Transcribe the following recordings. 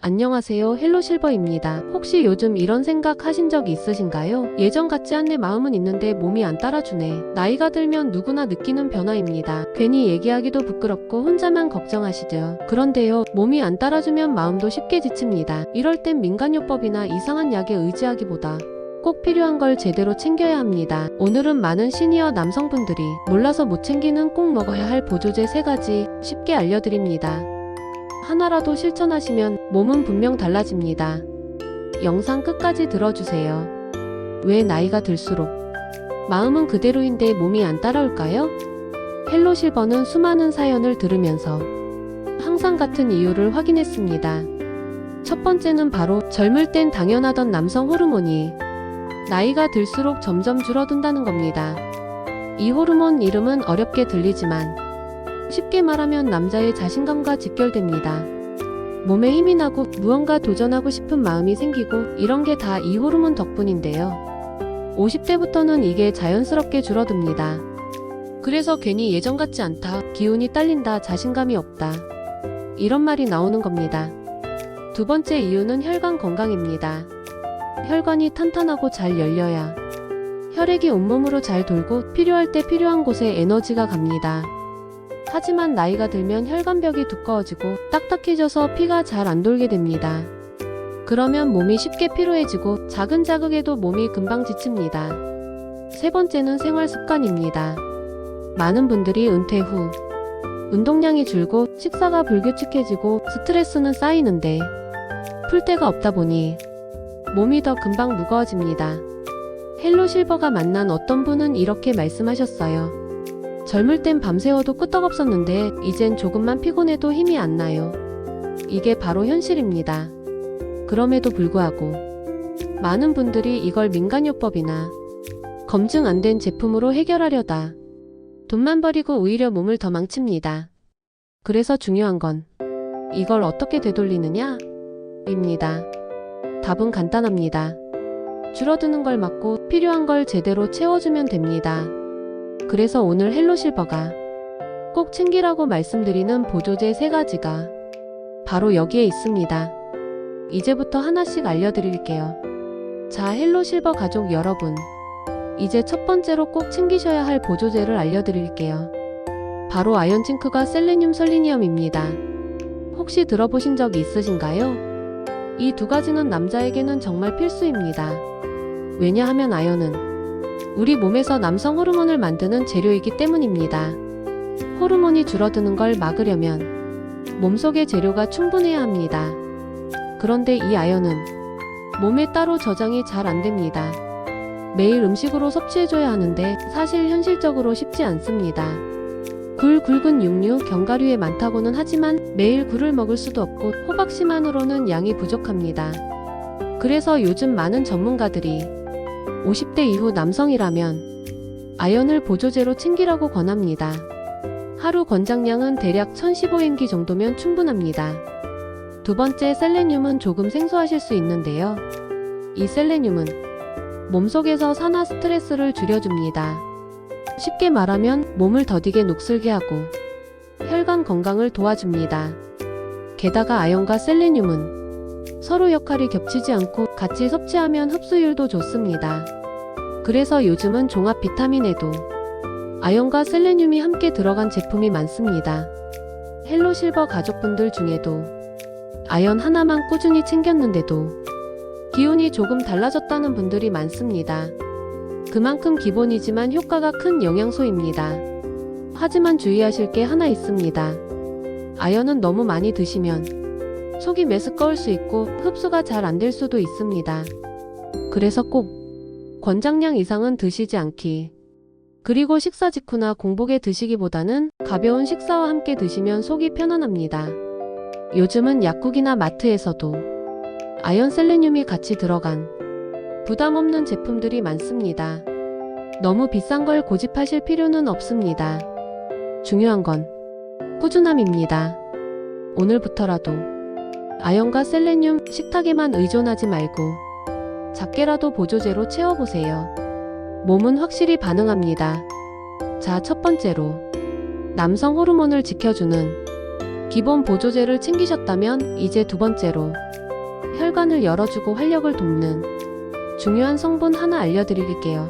안녕하세요. 헬로실버입니다. 혹시 요즘 이런 생각 하신 적 있으신가요? 예전 같지 않네. 마음은 있는데 몸이 안 따라주네. 나이가 들면 누구나 느끼는 변화입니다. 괜히 얘기하기도 부끄럽고 혼자만 걱정하시죠. 그런데요, 몸이 안 따라주면 마음도 쉽게 지칩니다. 이럴 땐 민간요법이나 이상한 약에 의지하기보다 꼭 필요한 걸 제대로 챙겨야 합니다. 오늘은 많은 시니어 남성분들이 몰라서 못 챙기는 꼭 먹어야 할 보조제 3가지 쉽게 알려드립니다. 하나라도 실천하시면 몸은 분명 달라집니다. 영상 끝까지 들어주세요. 왜 나이가 들수록 마음은 그대로인데 몸이 안 따라올까요? 헬로실버는 수많은 사연을 들으면서 항상 같은 이유를 확인했습니다. 첫 번째는 바로 젊을 땐 당연하던 남성 호르몬이 나이가 들수록 점점 줄어든다는 겁니다. 이 호르몬 이름은 어렵게 들리지만 쉽게 말하면 남자의 자신감과 직결됩니다. 몸에 힘이 나고 무언가 도전하고 싶은 마음이 생기고 이런 게 다 이 호르몬 덕분인데요. 50대부터는 이게 자연스럽게 줄어듭니다. 그래서 괜히 예전 같지 않다, 기운이 딸린다, 자신감이 없다 이런 말이 나오는 겁니다. 두 번째 이유는 혈관 건강입니다. 혈관이 탄탄하고 잘 열려야 혈액이 온몸으로 잘 돌고 필요할 때 필요한 곳에 에너지가 갑니다. 하지만 나이가 들면 혈관벽이 두꺼워지고 딱딱해져서 피가 잘 안 돌게 됩니다. 그러면 몸이 쉽게 피로해지고 작은 자극에도 몸이 금방 지칩니다. 세 번째는 생활 습관입니다. 많은 분들이 은퇴 후 운동량이 줄고 식사가 불규칙해지고 스트레스는 쌓이는데 풀 데가 없다 보니 몸이 더 금방 무거워집니다. 헬로실버가 만난 어떤 분은 이렇게 말씀하셨어요. 젊을 땐 밤새워도 끄떡없었는데 이젠 조금만 피곤해도 힘이 안 나요. 이게 바로 현실입니다. 그럼에도 불구하고 많은 분들이 이걸 민간요법이나 검증 안 된 제품으로 해결하려다 돈만 버리고 오히려 몸을 더 망칩니다. 그래서 중요한 건 이걸 어떻게 되돌리느냐? 입니다. 답은 간단합니다. 줄어드는 걸 막고 필요한 걸 제대로 채워주면 됩니다. 그래서 오늘 헬로실버가 꼭 챙기라고 말씀드리는 보조제 3가지가 바로 여기에 있습니다. 이제부터 하나씩 알려드릴게요. 자, 헬로실버 가족 여러분, 이제 첫 번째로 꼭 챙기셔야 할 보조제를 알려드릴게요. 바로 아연 징크과 셀레늄 설리니엄입니다. 혹시 들어보신 적 있으신가요? 이 2가지는 남자에게는 정말 필수입니다. 왜냐하면 아연은 우리 몸에서 남성 호르몬을 만드는 재료이기 때문입니다. 호르몬이 줄어드는 걸 막으려면 몸속의 재료가 충분해야 합니다. 그런데 이 아연은 몸에 따로 저장이 잘 안 됩니다. 매일 음식으로 섭취해줘야 하는데 사실 현실적으로 쉽지 않습니다. 굴, 굵은 육류, 견과류에 많다고는 하지만 매일 굴을 먹을 수도 없고 호박씨만으로는 양이 부족합니다. 그래서 요즘 많은 전문가들이 50대 이후 남성이라면 아연을 보조제로 챙기라고 권합니다. 하루 권장량은 대략 1015mg 정도면 충분합니다. 두 번째, 셀레늄은 조금 생소하실 수 있는데요. 이 셀레늄은 몸속에서 산화 스트레스를 줄여줍니다. 쉽게 말하면 몸을 더디게 녹슬게 하고 혈관 건강을 도와줍니다. 게다가 아연과 셀레늄은 서로 역할이 겹치지 않고 같이 섭취하면 흡수율도 좋습니다. 그래서 요즘은 종합 비타민에도 아연과 셀레늄이 함께 들어간 제품이 많습니다. 헬로실버 가족분들 중에도 아연 하나만 꾸준히 챙겼는데도 기운이 조금 달라졌다는 분들이 많습니다. 그만큼 기본이지만 효과가 큰 영양소입니다. 하지만 주의하실 게 하나 있습니다. 아연은 너무 많이 드시면 속이 메스꺼울 수 있고 흡수가 잘 안 될 수도 있습니다. 그래서 꼭 권장량 이상은 드시지 않기. 그리고 식사 직후나 공복에 드시기보다는 가벼운 식사와 함께 드시면 속이 편안합니다. 요즘은 약국이나 마트에서도 아연 셀레늄이 같이 들어간 부담 없는 제품들이 많습니다. 너무 비싼 걸 고집하실 필요는 없습니다. 중요한 건 꾸준함입니다. 오늘부터라도 아연과 셀레늄 식탁에만 의존하지 말고 작게라도 보조제로 채워보세요. 몸은 확실히 반응합니다. 자, 첫 번째로 남성 호르몬을 지켜주는 기본 보조제를 챙기셨다면 이제 두 번째로 혈관을 열어주고 활력을 돕는 중요한 성분 하나 알려드릴게요.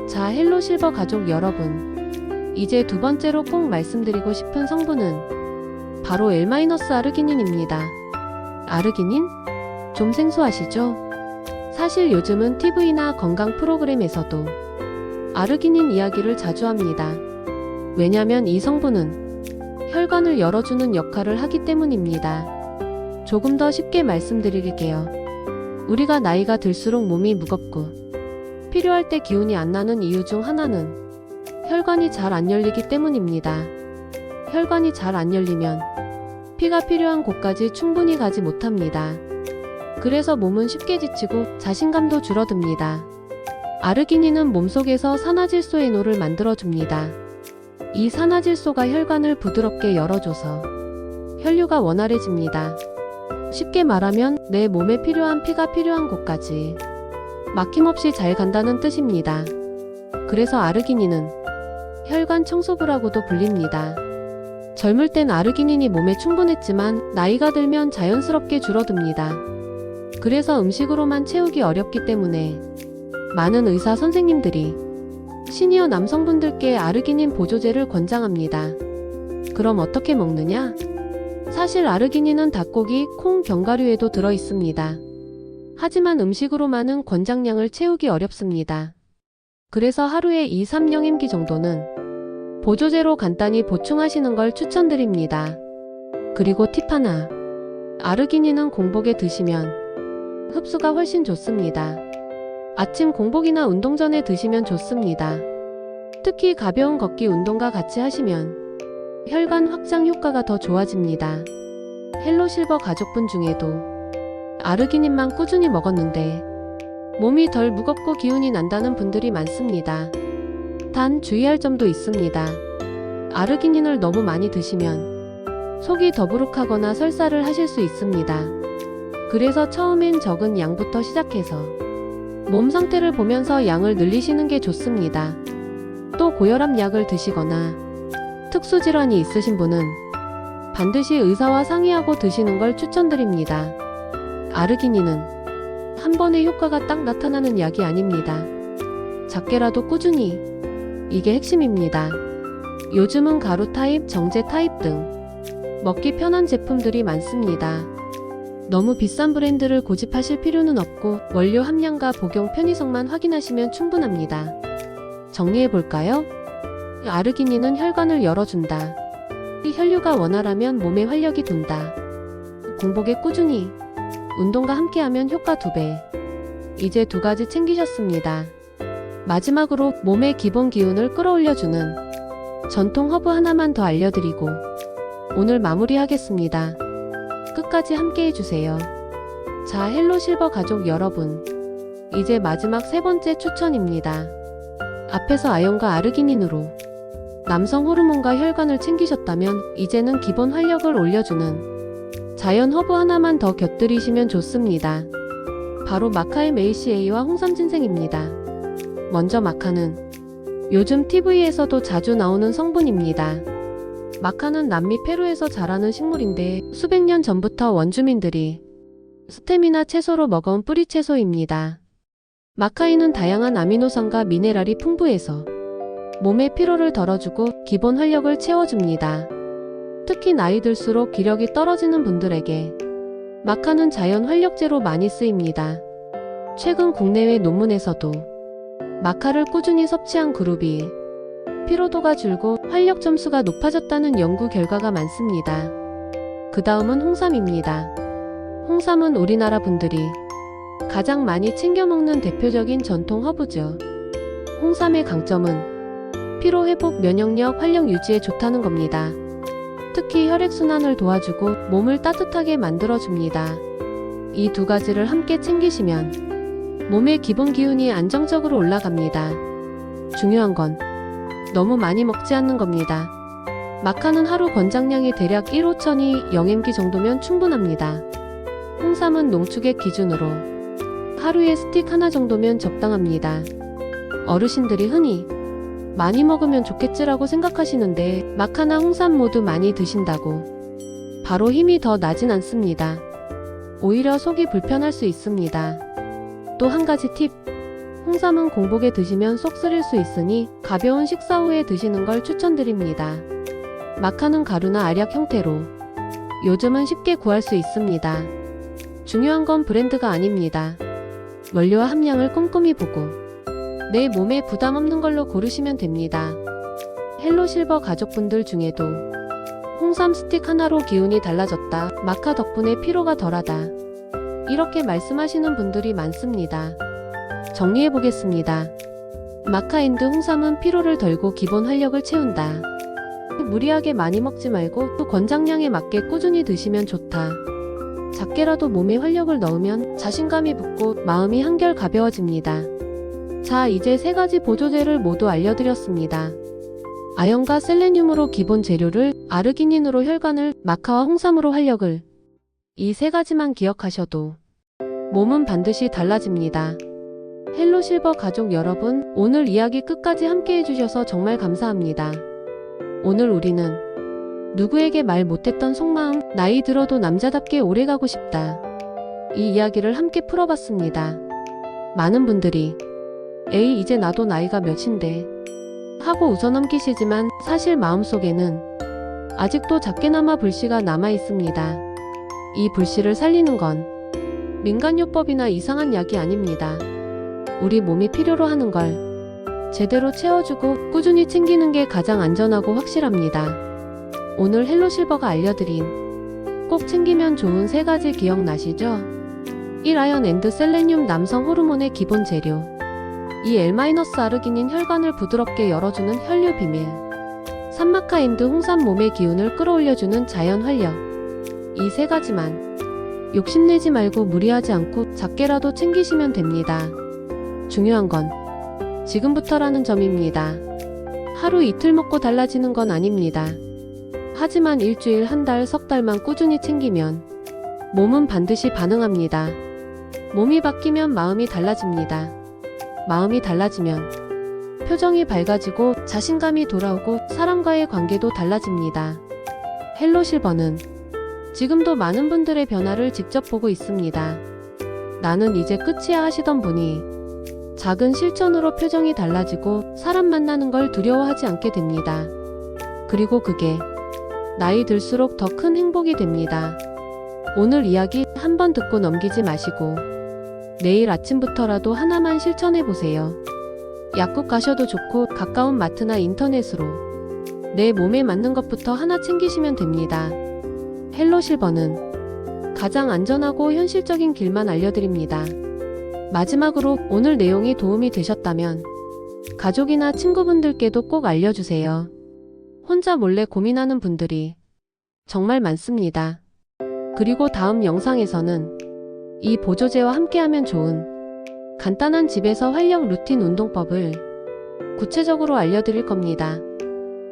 자, 헬로 실버 가족 여러분, 이제 두 번째로 꼭 말씀드리고 싶은 성분은 바로 L-아르기닌입니다. 아르기닌? 좀 생소하시죠? 사실 요즘은 TV나 건강 프로그램에서도 아르기닌 이야기를 자주 합니다. 왜냐면 이 성분은 혈관을 열어주는 역할을 하기 때문입니다. 조금 더 쉽게 말씀드릴게요. 우리가 나이가 들수록 몸이 무겁고 필요할 때 기운이 안 나는 이유 중 하나는 혈관이 잘 안 열리기 때문입니다. 혈관이 잘 안 열리면 피가 필요한 곳까지 충분히 가지 못합니다. 그래서 몸은 쉽게 지치고 자신감도 줄어듭니다. 아르기닌은 몸속에서 산화질소에노를 만들어줍니다. 이 산화질소가 혈관을 부드럽게 열어줘서 혈류가 원활해집니다. 쉽게 말하면 내 몸에 필요한 피가 필요한 곳까지 막힘없이 잘 간다는 뜻입니다. 그래서 아르기닌은 혈관 청소부라고도 불립니다. 젊을 땐 아르기닌이 몸에 충분했지만 나이가 들면 자연스럽게 줄어듭니다. 그래서 음식으로만 채우기 어렵기 때문에 많은 의사 선생님들이 시니어 남성분들께 아르기닌 보조제를 권장합니다. 그럼 어떻게 먹느냐? 사실 아르기닌은 닭고기, 콩, 견과류에도 들어있습니다. 하지만 음식으로만은 권장량을 채우기 어렵습니다. 그래서 하루에 2-3영임기 정도는 보조제로 간단히 보충하시는 걸 추천드립니다. 그리고 팁 하나. 아르기닌은 공복에 드시면 흡수가 훨씬 좋습니다. 아침 공복이나 운동 전에 드시면 좋습니다. 특히 가벼운 걷기 운동과 같이 하시면 혈관 확장 효과가 더 좋아집니다. 헬로 실버 가족분 중에도 아르기닌만 꾸준히 먹었는데 몸이 덜 무겁고 기운이 난다는 분들이 많습니다. 단 주의할 점도 있습니다. 아르기닌을 너무 많이 드시면 속이 더부룩하거나 설사를 하실 수 있습니다. 그래서 처음엔 적은 양부터 시작해서 몸 상태를 보면서 양을 늘리시는 게 좋습니다. 또 고혈압 약을 드시거나 특수질환이 있으신 분은 반드시 의사와 상의하고 드시는 걸 추천드립니다. 아르기닌은 한 번에 효과가 딱 나타나는 약이 아닙니다. 작게라도 꾸준히, 이게 핵심입니다. 요즘은 가루 타입, 정제 타입 등 먹기 편한 제품들이 많습니다. 너무 비싼 브랜드를 고집하실 필요는 없고 원료 함량과 복용 편의성만 확인하시면 충분합니다. 정리해볼까요? 아르기닌은 혈관을 열어준다. 이 혈류가 원활하면 몸에 활력이 돈다. 공복에 꾸준히, 운동과 함께하면 효과 2배. 이제 2가지 챙기셨습니다. 마지막으로 몸의 기본 기운을 끌어올려주는 전통 허브 하나만 더 알려드리고 오늘 마무리하겠습니다. 끝까지 함께해주세요. 자, 헬로 실버 가족 여러분, 이제 마지막 3번째 추천입니다. 앞에서 아연과 아르기닌으로 남성 호르몬과 혈관을 챙기셨다면 이제는 기본 활력을 올려주는 자연 허브 하나만 더 곁들이시면 좋습니다. 바로 마카의 ACA와 홍삼 진생입니다. 먼저 마카는 요즘 TV에서도 자주 나오는 성분입니다. 마카는 남미 페루에서 자라는 식물인데 수백 년 전부터 원주민들이 스템이나 채소로 먹어온 뿌리 채소입니다. 마카인은 다양한 아미노산과 미네랄이 풍부해서 몸의 피로를 덜어주고 기본 활력을 채워줍니다. 특히 나이 들수록 기력이 떨어지는 분들에게 마카는 자연 활력제로 많이 쓰입니다. 최근 국내외 논문에서도 마카를 꾸준히 섭취한 그룹이 피로도가 줄고 활력 점수가 높아졌다는 연구 결과가 많습니다. 그 다음은 홍삼입니다. 홍삼은 우리나라 분들이 가장 많이 챙겨 먹는 대표적인 전통 허브죠. 홍삼의 강점은 피로 회복, 면역력, 활력 유지에 좋다는 겁니다. 특히 혈액순환을 도와주고 몸을 따뜻하게 만들어줍니다. 이 2가지를 함께 챙기시면 몸의 기본 기운이 안정적으로 올라갑니다. 중요한 건 너무 많이 먹지 않는 겁니다. 마카는 하루 권장량이 대략 1-5천이 영엠기 정도면 충분합니다. 홍삼은 농축액 기준으로 하루에 스틱 하나 정도면 적당합니다. 어르신들이 흔히 많이 먹으면 좋겠지라고 생각하시는데 마카나 홍삼 모두 많이 드신다고 바로 힘이 더 나진 않습니다. 오히려 속이 불편할 수 있습니다. 또 한 가지 팁. 홍삼은 공복에 드시면 속 쓰릴 수 있으니 가벼운 식사 후에 드시는 걸 추천드립니다. 마카는 가루나 알약 형태로 요즘은 쉽게 구할 수 있습니다. 중요한 건 브랜드가 아닙니다. 원료와 함량을 꼼꼼히 보고 내 몸에 부담 없는 걸로 고르시면 됩니다. 헬로실버 가족분들 중에도 홍삼 스틱 하나로 기운이 달라졌다, 마카 덕분에 피로가 덜하다, 이렇게 말씀하시는 분들이 많습니다. 정리해보겠습니다. 마카앤드 홍삼은 피로를 덜고 기본 활력을 채운다. 무리하게 많이 먹지 말고 또 권장량에 맞게 꾸준히 드시면 좋다. 작게라도 몸에 활력을 넣으면 자신감이 붙고 마음이 한결 가벼워집니다. 자, 이제 3가지 보조제를 모두 알려드렸습니다. 아연과 셀레늄으로 기본 재료를, 아르기닌으로 혈관을, 마카와 홍삼으로 활력을. 이 3가지만 기억하셔도 몸은 반드시 달라집니다. 헬로실버 가족 여러분, 오늘 이야기 끝까지 함께 해주셔서 정말 감사합니다. 오늘 우리는 누구에게 말 못했던 속마음, 나이 들어도 남자답게 오래가고 싶다, 이 이야기를 함께 풀어봤습니다. 많은 분들이 에이, 이제 나도 나이가 몇인데 하고 웃어넘기시지만 사실 마음속에는 아직도 작게나마 불씨가 남아있습니다. 이 불씨를 살리는 건 민간요법이나 이상한 약이 아닙니다. 우리 몸이 필요로 하는 걸 제대로 채워주고 꾸준히 챙기는 게 가장 안전하고 확실합니다. 오늘 헬로실버가 알려드린 꼭 챙기면 좋은 3가지 기억나시죠? 1. 아연 앤드 셀레늄, 남성 호르몬의 기본 재료. 2. L-아르기닌, 혈관을 부드럽게 열어주는 혈류 비밀. 3. 마카 앤드 홍삼, 몸의 기운을 끌어올려주는 자연 활력. 이 3가지만 욕심내지 말고 무리하지 않고 작게라도 챙기시면 됩니다. 중요한 건 지금부터라는 점입니다. 하루 이틀 먹고 달라지는 건 아닙니다. 하지만 일주일, 한 달, 석 달만 꾸준히 챙기면 몸은 반드시 반응합니다. 몸이 바뀌면 마음이 달라집니다. 마음이 달라지면 표정이 밝아지고 자신감이 돌아오고 사람과의 관계도 달라집니다. 헬로실버는 지금도 많은 분들의 변화를 직접 보고 있습니다. 나는 이제 끝이야 하시던 분이 작은 실천으로 표정이 달라지고 사람 만나는 걸 두려워하지 않게 됩니다. 그리고 그게 나이 들수록 더 큰 행복이 됩니다. 오늘 이야기 한번 듣고 넘기지 마시고 내일 아침부터라도 하나만 실천해보세요. 약국 가셔도 좋고 가까운 마트나 인터넷으로 내 몸에 맞는 것부터 하나 챙기시면 됩니다. 헬로실버는 가장 안전하고 현실적인 길만 알려드립니다. 마지막으로 오늘 내용이 도움이 되셨다면 가족이나 친구분들께도 꼭 알려주세요. 혼자 몰래 고민하는 분들이 정말 많습니다. 그리고 다음 영상에서는 이 보조제와 함께하면 좋은 간단한 집에서 활력 루틴 운동법을 구체적으로 알려드릴 겁니다.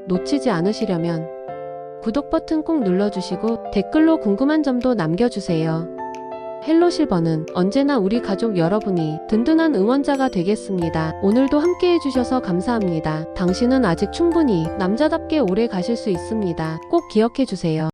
놓치지 않으시려면 구독 버튼 꼭 눌러주시고 댓글로 궁금한 점도 남겨주세요. 헬로실버는 언제나 우리 가족 여러분이 든든한 응원자가 되겠습니다. 오늘도 함께 해주셔서 감사합니다. 당신은 아직 충분히 남자답게 오래 가실 수 있습니다. 꼭 기억해주세요.